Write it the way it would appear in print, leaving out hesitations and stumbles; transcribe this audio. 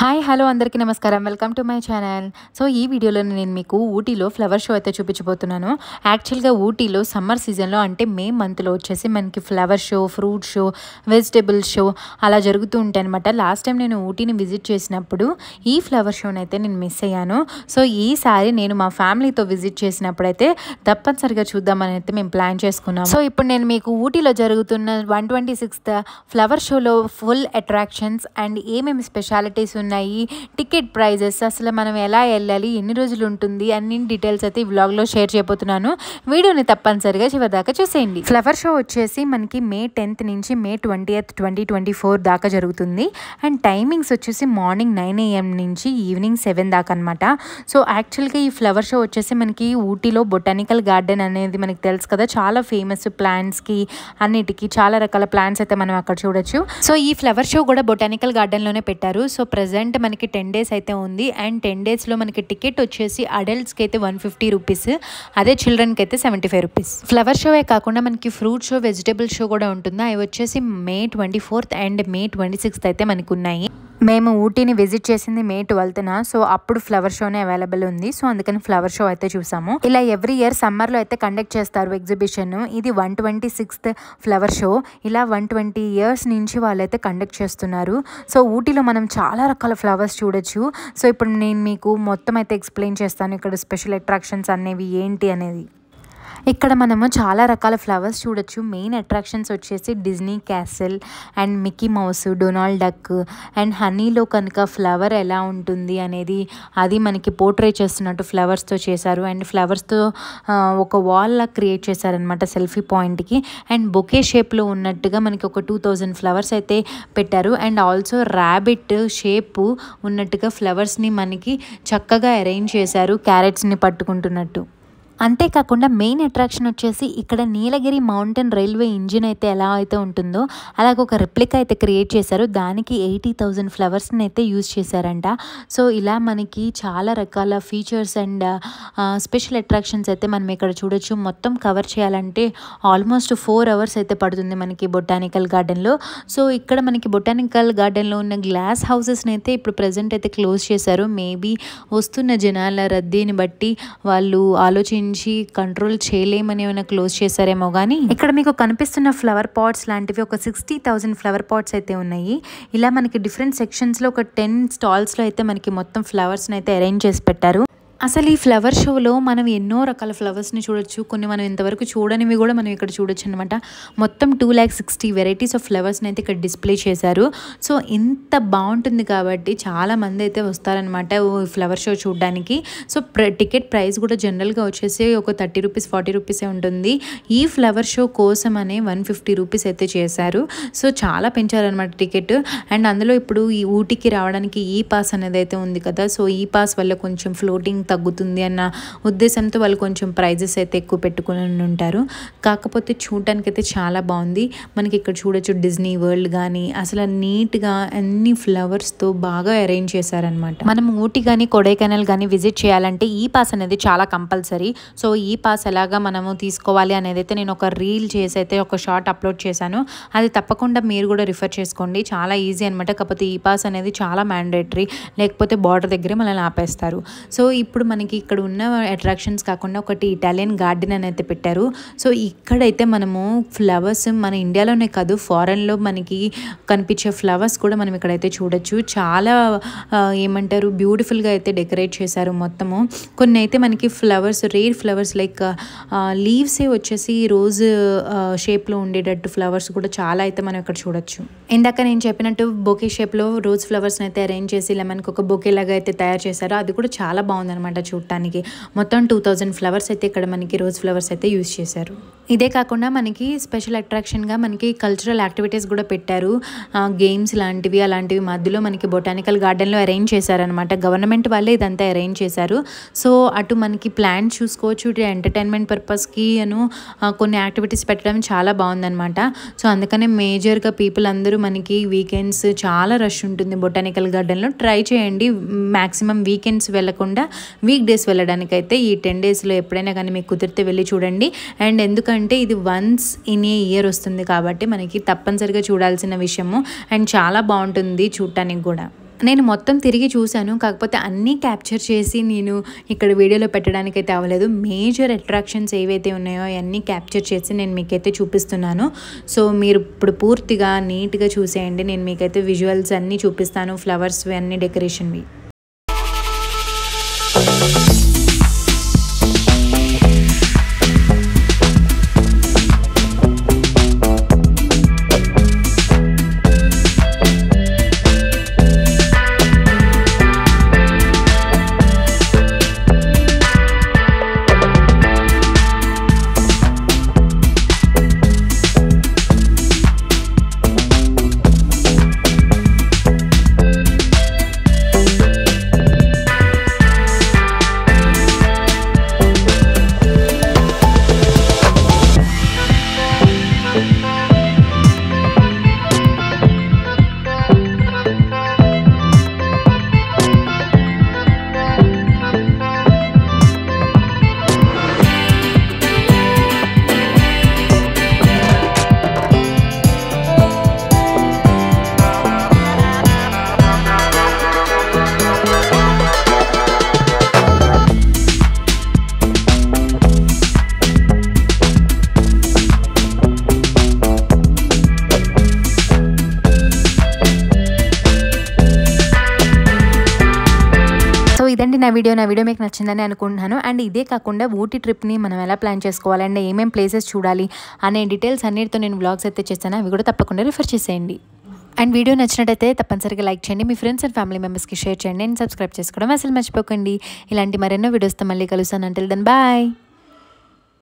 Hi hello అందరికీ నమస్కారం. Welcome to my channel. So ఈ వీడియోలో నేను మీకు ఊటీలో ఫ్లవర్ షో అయితే చూపించబోతున్నాను. యాక్చువల్గా ఊటీలో సమ్మర్ సీజన్లో అంటే మే మంత్లో వచ్చేసి మనకి flower show, fruit show, vegetable show అలా జరుగుతూ ఉంటాయి అనమాట. లాస్ట్ టైం నేను ఊటీని విజిట్ చేసినప్పుడు ఈ ఫ్లవర్ షోని అయితే నేను మిస్ అయ్యాను. సో ఈసారి నేను మా ఫ్యామిలీతో విజిట్ చేసినప్పుడు అయితే తప్పనిసరిగా చూద్దామని అయితే మేము ప్లాన్ చేసుకున్నాం. సో ఇప్పుడు నేను మీకు ఊటీలో జరుగుతున్న 126th ఫ్లవర్ షోలో ఫుల్ అట్రాక్షన్స్ అండ్ ఏమేమి స్పెషాలిటీస్ ఉన్నాయి, టికెట్ ప్రైజెస్, అసలు మనం ఎలా వెళ్ళాలి, ఎన్ని రోజులు ఉంటుంది, అన్ని డీటెయిల్స్ అయితే ఈ వ్లాగ్లో షేర్ చేయబోతున్నాను. వీడియోని తప్పనిసరిగా చివరిదాకా చూసేయండి. ఫ్లవర్ షో వచ్చేసి మనకి మే 10th నుంచి మే 20th 2024 దాకా జరుగుతుంది. అండ్ టైమింగ్స్ వచ్చేసి మార్నింగ్ 9 AM నుంచి ఈవినింగ్ 7 దాకా అనమాట. సో యాక్చువల్గా ఈ ఫ్లవర్ షో వచ్చేసి మనకి ఊటీలో బొటానికల్ గార్డెన్ అనేది మనకి తెలుసు కదా, చాలా ఫేమస్ ప్లాంట్స్కి అన్నిటికీ చాలా రకాల ప్లాంట్స్ అయితే మనం అక్కడ చూడొచ్చు. సో ఈ ఫ్లవర్ షో కూడా బొటానికల్ గార్డెన్లోనే పెట్టారు. సో ప్రజెంట్ మనకి 10 days అయితే ఉంది. అండ్ 10 daysలో మనకి టికెట్ వచ్చేసి అడల్ట్స్కి అయితే 150 రూపీస్, అదే చిల్డ్రన్కి అయితే 75 రూపీస్. ఫ్లవర్ షోయే కాకుండా మనకి ఫ్రూట్ షో, వెజిటేబుల్ షో కూడా ఉంటుంది. అవి వచ్చేసి మే 24th అండ్ మే 26th అయితే మనకు ఉన్నాయి. మేము ఊటీని విజిట్ చేసింది మే 12th. సో అప్పుడు ఫ్లవర్ షోనే అవైలబుల్ ఉంది. సో అందుకని ఫ్లవర్ షో అయితే చూసాము. ఇలా ఎవ్రీ ఇయర్ సమ్మర్లో అయితే కండక్ట్ చేస్తారు ఎగ్జిబిషన్. ఇది 126th ఫ్లవర్ షో. ఇలా 120 years నుంచి వాళ్ళైతే కండక్ట్ చేస్తున్నారు. సో ఊటీలో మనం చాలా రకాల ఫ్లవర్స్ చూడొచ్చు. సో ఇప్పుడు నేను మీకు మొత్తం అయితే ఎక్స్ప్లెయిన్ చేస్తాను ఇక్కడ స్పెషల్ అట్రాక్షన్స్ అనేవి ఏంటి అనేది. ఇక్కడ మనము చాలా రకాల ఫ్లవర్స్ చూడొచ్చు. మెయిన్ అట్రాక్షన్స్ వచ్చేసి Disney castle and Mickey Mouse, Donald Duck and హనీలో కనుక ఫ్లవర్ ఎలా ఉంటుంది అనేది అది మనకి పోర్ట్రే చేస్తున్నట్టు ఫ్లవర్స్తో చేశారు. అండ్ ఫ్లవర్స్తో ఒక వాల్లా క్రియేట్ చేశారనమాట సెల్ఫీ పాయింట్కి. అండ్ బొకే షేప్లో ఉన్నట్టుగా మనకి ఒక 2000 ఫ్లవర్స్ అయితే పెట్టారు. అండ్ ఆల్సో ర్యాబిట్ షేప్ ఉన్నట్టుగా ఫ్లవర్స్ని మనకి చక్కగా అరేంజ్ చేశారు, క్యారెట్స్ని పట్టుకుంటున్నట్టు. అంతేకాకుండా మెయిన్ అట్రాక్షన్ వచ్చేసి ఇక్కడ నీలగిరి మౌంటైన్ రైల్వే ఇంజిన్ అయితే ఎలా అయితే ఉంటుందో అలాగ ఒక రెప్లికా అయితే క్రియేట్ చేశారు. దానికి 80,000 ఫ్లవర్స్ని అయితే యూజ్ చేశారంట. సో ఇలా మనకి చాలా రకాల ఫీచర్స్ అండ్ స్పెషల్ అట్రాక్షన్స్ అయితే మనం ఇక్కడ చూడొచ్చు. మొత్తం కవర్ చేయాలంటే ఆల్మోస్ట్ 4 hours అయితే పడుతుంది మనకి బొటానికల్ గార్డెన్లో. సో ఇక్కడ మనకి బొటానికల్ గార్డెన్లో ఉన్న గ్లాస్ హౌసెస్ని అయితే ఇప్పుడు ప్రజెంట్ అయితే క్లోజ్ చేశారు. మేబీ వస్తున్న జనాల రద్దీని బట్టి వాళ్ళు ఆలోచించి కంట్రోల్ చేయలేమని ఏమైనా క్లోజ్ చేశారేమో. కానీ ఇక్కడ మీకు కనిపిస్తున్న ఫ్లవర్ పాట్స్ లాంటివి ఒక 60,000 ఫ్లవర్ పాట్స్ అయితే ఉన్నాయి. ఇలా మనకి డిఫరెంట్ సెక్షన్స్లో ఒక 10 stalls అయితే మనకి మొత్తం ఫ్లవర్స్ని అయితే అరేంజ్ చేసి పెట్టారు. అసలు ఈ ఫ్లవర్ షోలో మనం ఎన్నో రకాల ఫ్లవర్స్ని చూడొచ్చు. కొన్ని మనం ఇంతవరకు చూడనివి కూడా మనం ఇక్కడ చూడొచ్చు అనమాట. మొత్తం 260 varieties ఆఫ్ ఫ్లవర్స్ని అయితే ఇక్కడ డిస్ప్లే చేశారు. సో ఇంత బాగుంటుంది కాబట్టి చాలామంది అయితే వస్తారనమాట ఫ్లవర్ షో చూడడానికి. సో టికెట్ ప్రైస్ కూడా జనరల్గా వచ్చేసి ఒక 30 రూపీస్ 40 రూపీసే ఉంటుంది. ఈ ఫ్లవర్ షో కోసం అనే 150 రూపీస్ అయితే చేశారు. సో చాలా పెంచారనమాట టికెట్. అండ్ అందులో ఇప్పుడు ఈ ఊటీకి రావడానికి ఈ పాస్ అనేది అయితే ఉంది కదా. సో ఈ పాస్ వల్ల కొంచెం ఫ్లోటింగ్ తగ్గుతుంది అన్న ఉద్దేశంతో వాళ్ళు కొంచెం ప్రైజెస్ అయితే ఎక్కువ పెట్టుకుని ఉంటారు. కాకపోతే చూడటానికి అయితే చాలా బాగుంది. మనకి ఇక్కడ చూడొచ్చు డిజ్నీ వరల్డ్ కానీ అసలు నీట్గా అన్ని ఫ్లవర్స్తో బాగా అరేంజ్ చేశారనమాట. మనం ఊటీ కానీ కొడైకెనాల్ కానీ విజిట్ చేయాలంటే ఈ పాస్ అనేది చాలా కంపల్సరీ. సో ఈ పాస్ ఎలాగా మనము తీసుకోవాలి అనేది అయితే నేను ఒక రీల్ చేసి అయితే ఒక షార్ట్ అప్లోడ్ చేశాను. అది తప్పకుండా మీరు కూడా రిఫర్ చేసుకోండి. చాలా ఈజీ అనమాట. కాకపోతే ఈ పాస్ అనేది చాలా మ్యాండేటరీ, లేకపోతే బార్డర్ దగ్గరే మనల్ని ఆపేస్తారు. సో ఇప్పుడు మనకి ఇక్కడ ఉన్న అట్రాక్షన్స్ కాకుండా ఒకటి ఇటాలియన్ గార్డెన్ అని అయితే పెట్టారు. సో ఇక్కడైతే మనము ఫ్లవర్స్ మన ఇండియాలోనే కాదు ఫారెన్లో మనకి కనిపించే ఫ్లవర్స్ కూడా మనం ఇక్కడైతే చూడొచ్చు. చాలా ఏమంటారు బ్యూటిఫుల్గా అయితే డెకరేట్ చేశారు మొత్తము. కొన్ని అయితే మనకి ఫ్లవర్స్ రేర్ ఫ్లవర్స్ లైక్ లీవ్సే వచ్చేసి రోజ్ షేప్లో ఉండేటట్టు ఫ్లవర్స్ కూడా చాలా అయితే మనం ఇక్కడ చూడొచ్చు. ఇందాక నేను చెప్పినట్టు బొకే షేప్లో రోజ్ ఫ్లవర్స్ని అయితే అరేంజ్ చేసి ఇలా మనకి ఒక బొకే లాగా అయితే తయారు చేశారు. అది కూడా చాలా బాగుందన్నమాట చూడటానికి. మొత్తం 2000 ఫ్లవర్స్ అయితే ఇక్కడ మనకి రోజ్ ఫ్లవర్స్ అయితే యూజ్ చేశారు. ఇదే కాకుండా మనకి స్పెషల్ అట్రాక్షన్గా మనకి కల్చరల్ యాక్టివిటీస్ కూడా పెట్టారు. గేమ్స్ లాంటివి అలాంటివి మధ్యలో మనకి బొటానికల్ గార్డెన్లో అరేంజ్ చేశారనమాట. గవర్నమెంట్ వాళ్ళే ఇదంతా అరేంజ్ చేశారు. సో అటు మనకి ప్లాన్ చూసుకోవచ్చు, ఇటు ఎంటర్టైన్మెంట్ పర్పస్కి కొన్ని యాక్టివిటీస్ పెట్టడం చాలా బాగుందనమాట. సో అందుకనే మేజర్గా పీపుల్ అందరూ మనకి వీకెండ్స్ చాలా రష్ ఉంటుంది బొటానికల్ గార్డెన్లో. ట్రై చేయండి మ్యాక్సిమం వీకెండ్స్ వెళ్ళకుండా వీక్ డేస్ వెళ్ళడానికైతే ఈ 10 daysలో ఎప్పుడైనా కానీ మీకు కుదిరితే వెళ్ళి చూడండి. అండ్ ఎందుకంటే ఇది వన్స్ ఇన్ ఏ ఇయర్ వస్తుంది కాబట్టి మనకి తప్పనిసరిగా చూడాల్సిన విషయము. అండ్ చాలా బాగుంటుంది చూడటానికి కూడా. నేను మొత్తం తిరిగి చూశాను, కాకపోతే అన్నీ క్యాప్చర్ చేసి నేను ఇక్కడ వీడియోలో పెట్టడానికైతే అవ్వలేదు. మేజర్ అట్రాక్షన్స్ ఏవైతే ఉన్నాయో అవన్నీ క్యాప్చర్ చేసి నేను మీకైతే చూపిస్తున్నాను. సో మీరు ఇప్పుడు పూర్తిగా నీట్గా చూసేయండి. నేను మీకైతే విజువల్స్ అన్నీ చూపిస్తాను, ఫ్లవర్స్వి అన్నీ డెకరేషన్వి. ఇదండి నా వీడియో మీకు నచ్చిందని అనుకుంటున్నాను. అండ్ ఇదే కాకుండా ఊటీ ట్రిప్ని మనం ఎలా ప్లాన్ చేసుకోవాలి అండ్ ఏమేం ప్లేసెస్ చూడాలి అనే డీటెయిల్స్ అన్నిటితో నేను వ్లాగ్స్ అయితే చేస్తాను. అవి కూడా తప్పకుండా రిఫర్ చేసేయండి. అండ్ వీడియో నచ్చినట్టయితే తప్పనిసరిగా లైక్ చేయండి, మీ ఫ్రెండ్స్ అండ్ ఫ్యామిలీ మెంబర్స్కి షేర్ చేయండి, అండ్ సబ్స్క్రైబ్ చేసుకోవడం అసలు మర్చిపోకండి. ఇలాంటి మరెన్నో వీడియోస్తో మళ్ళీ కలుస్తాను. Until then bye.